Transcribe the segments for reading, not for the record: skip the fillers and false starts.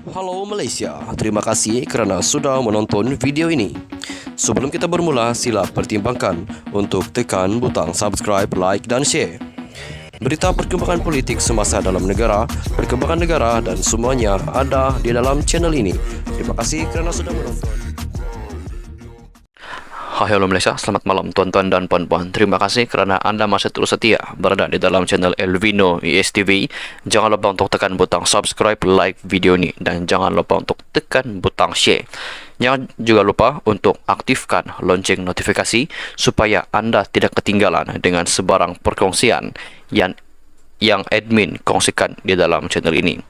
Halo Malaysia, terima kasih kerana sudah menonton video ini. Sebelum kita bermula, sila pertimbangkan untuk tekan butang subscribe, like dan share. Berita perkembangan politik semasa dalam negara, perkembangan negara dan semuanya ada di dalam channel ini. Terima kasih kerana sudah menonton. Hai, halo Malaysia, selamat malam tuan-tuan dan puan-puan. Terima kasih kerana anda masih terus setia berada di dalam channel Elvino ESTV. Jangan lupa untuk tekan butang subscribe, like video ini dan jangan lupa untuk tekan butang share. Jangan juga lupa untuk aktifkan lonceng notifikasi supaya anda tidak ketinggalan dengan sebarang perkongsian yang admin kongsikan di dalam channel ini.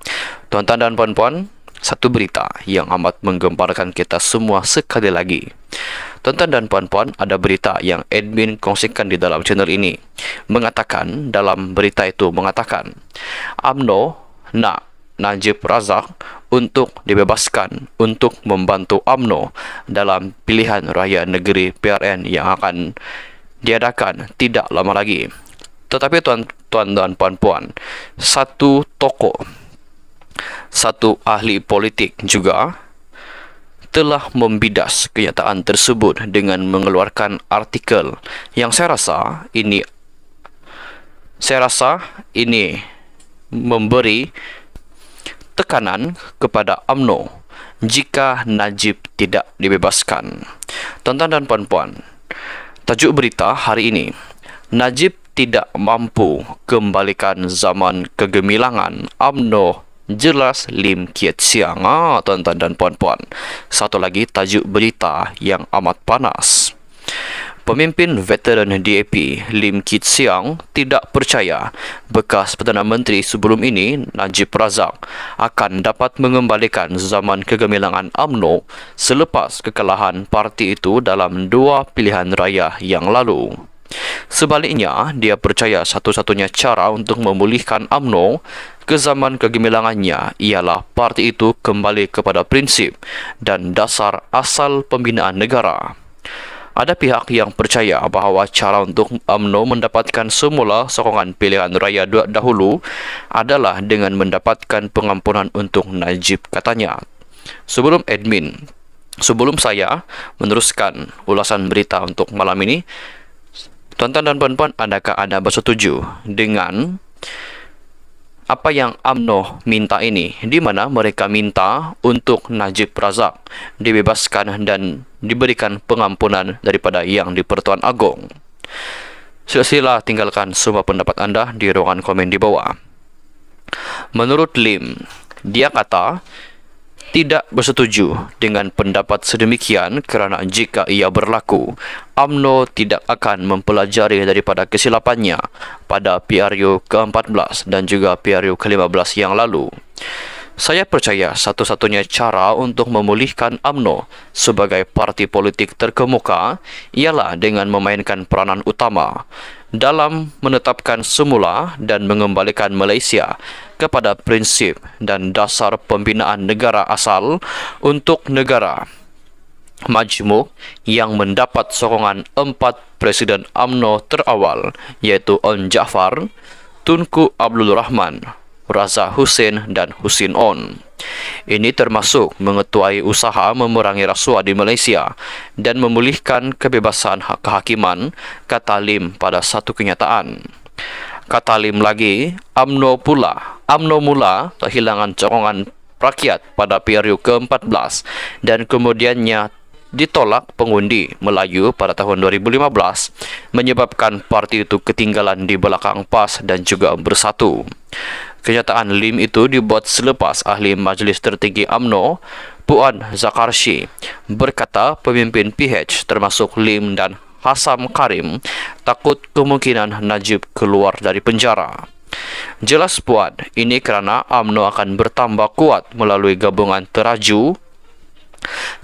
Tuan-tuan dan puan-puan, satu berita yang amat menggemparkan kita semua sekali lagi. Tuan-tuan dan puan-puan, ada berita yang admin kongsikan di dalam channel ini. Dalam berita itu mengatakan, UMNO nak Najib Razak untuk dibebaskan untuk membantu UMNO dalam pilihan raya negeri PRN yang akan diadakan tidak lama lagi. Tetapi tuan-tuan dan puan-puan, satu tokoh, satu ahli politik juga telah membidas kenyataan tersebut dengan mengeluarkan artikel yang saya rasa ini memberi tekanan kepada UMNO jika Najib tidak dibebaskan. Tuan-tuan dan puan-puan, tajuk berita hari ini, Najib tidak mampu kembalikan zaman kegemilangan UMNO jelas Lim Kiat Siang. Tuan-tuan dan puan-puan, satu lagi tajuk berita yang amat panas. Pemimpin veteran DAP Lim Kit Siang tidak percaya bekas Perdana Menteri sebelum ini Najib Razak akan dapat mengembalikan zaman kegemilangan UMNO selepas kekalahan parti itu dalam dua pilihan raya yang lalu. Sebaliknya, dia percaya satu-satunya cara untuk memulihkan UMNO ke zaman kegemilangannya ialah parti itu kembali kepada prinsip dan dasar asal pembinaan negara. Ada pihak yang percaya bahawa cara untuk UMNO mendapatkan semula sokongan pilihan raya dahulu adalah dengan mendapatkan pengampunan untuk Najib, katanya. Sebelum saya meneruskan ulasan berita untuk malam ini, tuan-tuan dan puan-puan, adakah anda bersetuju dengan apa yang UMNO minta ini, di mana mereka minta untuk Najib Razak dibebaskan dan diberikan pengampunan daripada yang di-Pertuan Agong? Sila tinggalkan semua pendapat anda di ruangan komen di bawah. Menurut Lim, dia kata tidak bersetuju dengan pendapat sedemikian kerana jika ia berlaku, UMNO tidak akan mempelajari daripada kesilapannya pada PRU ke-14 dan juga PRU ke-15 yang lalu. Saya percaya satu-satunya cara untuk memulihkan UMNO sebagai parti politik terkemuka ialah dengan memainkan peranan utama dalam menetapkan semula dan mengembalikan Malaysia kepada prinsip dan dasar pembinaan negara asal untuk negara majmuk yang mendapat sokongan 4 Presiden UMNO terawal, iaitu On Jaafar, Tunku Abdul Rahman, Raza Hussein dan Husin On. Ini termasuk mengetuai usaha memerangi rasuah di Malaysia dan memulihkan kebebasan kehakiman, kata Lim pada satu kenyataan. Kata Lim lagi, UMNO mula kehilangan sokongan rakyat pada PRU ke-14 dan kemudiannya ditolak pengundi Melayu pada tahun 2015, menyebabkan parti itu ketinggalan di belakang PAS dan juga Bersatu. Kenyataan Lim itu dibuat selepas ahli Majlis Tertinggi UMNO, Puan Zakarshi, berkata pemimpin PH termasuk Lim dan Hassan Karim takut kemungkinan Najib keluar dari penjara. Jelas Puan, ini kerana UMNO akan bertambah kuat melalui gabungan teraju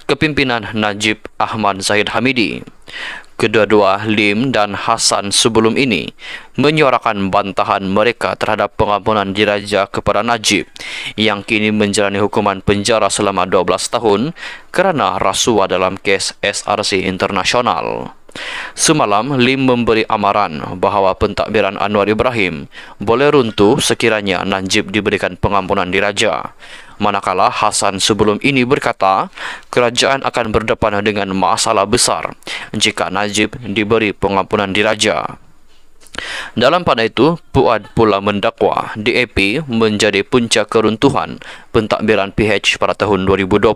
kepimpinan Najib Ahmad Zahid Hamidi. Kedua-dua Lim dan Hassan sebelum ini menyuarakan bantahan mereka terhadap pengampunan diraja kepada Najib yang kini menjalani hukuman penjara selama 12 tahun kerana rasuah dalam kes SRC Internasional. Semalam, Lim memberi amaran bahawa pentadbiran Anwar Ibrahim boleh runtuh sekiranya Najib diberikan pengampunan diraja. Manakala Hasan sebelum ini berkata, kerajaan akan berdepan dengan masalah besar jika Najib diberi pengampunan diraja. Dalam pada itu, Puad pula mendakwa DAP menjadi punca keruntuhan pentadbiran PH pada tahun 2020.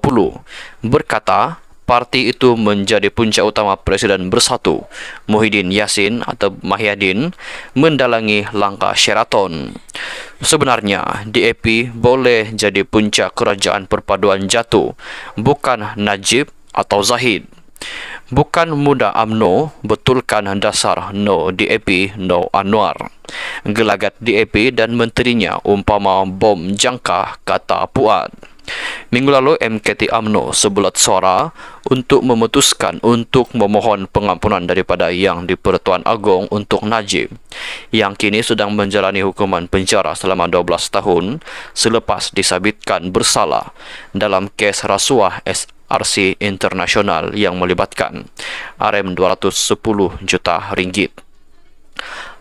Berkata, parti itu menjadi punca utama Presiden Bersatu, Muhyiddin Yassin atau Mahyadin, mendalangi langkah Sheraton. Sebenarnya, DAP boleh jadi punca kerajaan perpaduan jatuh, bukan Najib atau Zahid. Bukan muda UMNO, betulkan dasar no DAP, no Anwar. Gelagat DAP dan menterinya umpama bom jangka, kata Puad. Minggu lalu MKT UMNO sebulat suara untuk memutuskan untuk memohon pengampunan daripada Yang di-Pertuan Agong untuk Najib, yang kini sedang menjalani hukuman penjara selama 12 tahun selepas disabitkan bersalah dalam kes rasuah SRC internasional yang melibatkan RM210 juta ringgit.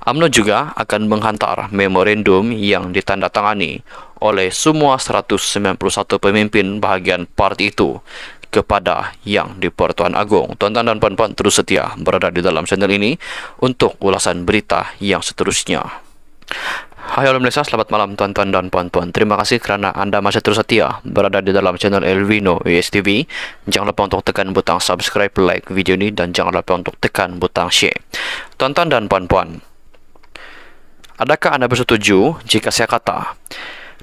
UMNO juga akan menghantar memorandum yang ditandatangani oleh semua 191 pemimpin bahagian parti itu kepada Yang di-Pertuan Agong. Tuan-tuan dan puan-puan, terus setia berada di dalam channel ini untuk ulasan berita yang seterusnya. Hai Malaysia, selamat malam tuan-tuan dan puan-puan. Terima kasih kerana anda masih terus setia berada di dalam channel Elvino ASTV. Jangan lupa untuk tekan butang subscribe, like video ini, dan jangan lupa untuk tekan butang share. Tuan-tuan dan puan-puan, adakah anda bersetuju jika saya kata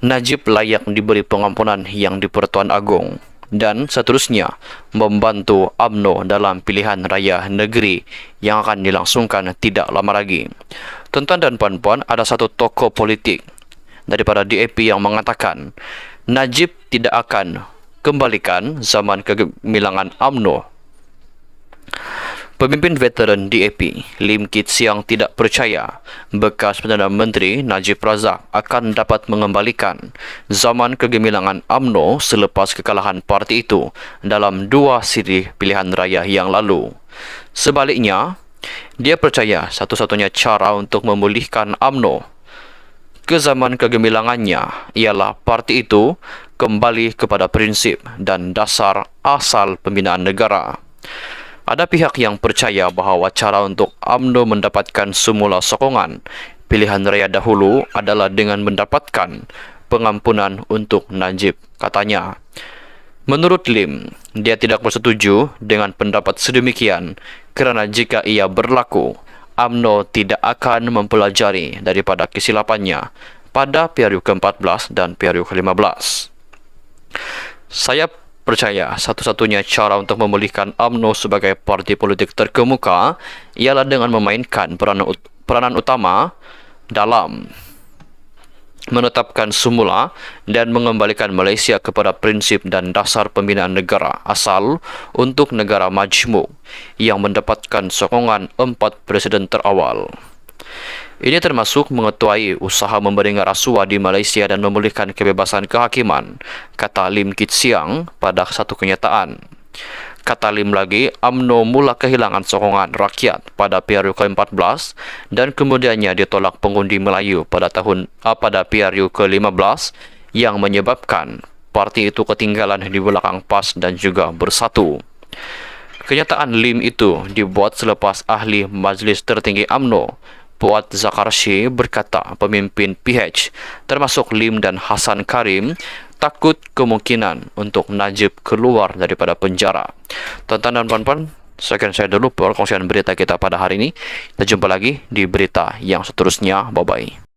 Najib layak diberi pengampunan Yang di-Pertuan Agong dan seterusnya membantu UMNO dalam pilihan raya negeri yang akan dilangsungkan tidak lama lagi? Tuan-tuan dan puan-puan, ada satu tokoh politik daripada DAP yang mengatakan Najib tidak akan kembalikan zaman kegemilangan UMNO. Pemimpin veteran DAP, Lim Kit Siang, tidak percaya bekas Perdana Menteri Najib Razak akan dapat mengembalikan zaman kegemilangan UMNO selepas kekalahan parti itu dalam 2 siri pilihan raya yang lalu. Sebaliknya, dia percaya satu-satunya cara untuk memulihkan UMNO ke zaman kegemilangannya ialah parti itu kembali kepada prinsip dan dasar asal pembinaan negara. Ada pihak yang percaya bahawa cara untuk UMNO mendapatkan semula sokongan pilihan raya dahulu adalah dengan mendapatkan pengampunan untuk Najib, katanya. Menurut Lim, dia tidak bersetuju dengan pendapat sedemikian kerana jika ia berlaku, UMNO tidak akan mempelajari daripada kesilapannya pada PRU ke-14 dan PRU ke-15. Saya percaya satu-satunya cara untuk memulihkan UMNO sebagai parti politik terkemuka ialah dengan memainkan peranan utama dalam menetapkan semula dan mengembalikan Malaysia kepada prinsip dan dasar pembinaan negara asal untuk negara majmuk yang mendapatkan sokongan 4 presiden terawal. Ini termasuk mengetuai usaha memberi rasuah di Malaysia dan memulihkan kebebasan kehakiman, kata Lim Kit Siang pada satu kenyataan. Kata Lim lagi, UMNO mula kehilangan sokongan rakyat pada PRU ke-14 dan kemudiannya ditolak pengundi Melayu pada PRU ke-15 yang menyebabkan parti itu ketinggalan di belakang PAS dan juga Bersatu. Kenyataan Lim itu dibuat selepas ahli Majlis Tertinggi UMNO Puad Zakarshi berkata pemimpin PH termasuk Lim dan Hasan Karim takut kemungkinan untuk Najib keluar daripada penjara. Tuan-tuan dan puan-puan, sekian saya dulu perkongsian berita kita pada hari ini. Kita jumpa lagi di berita yang seterusnya. Bye-bye.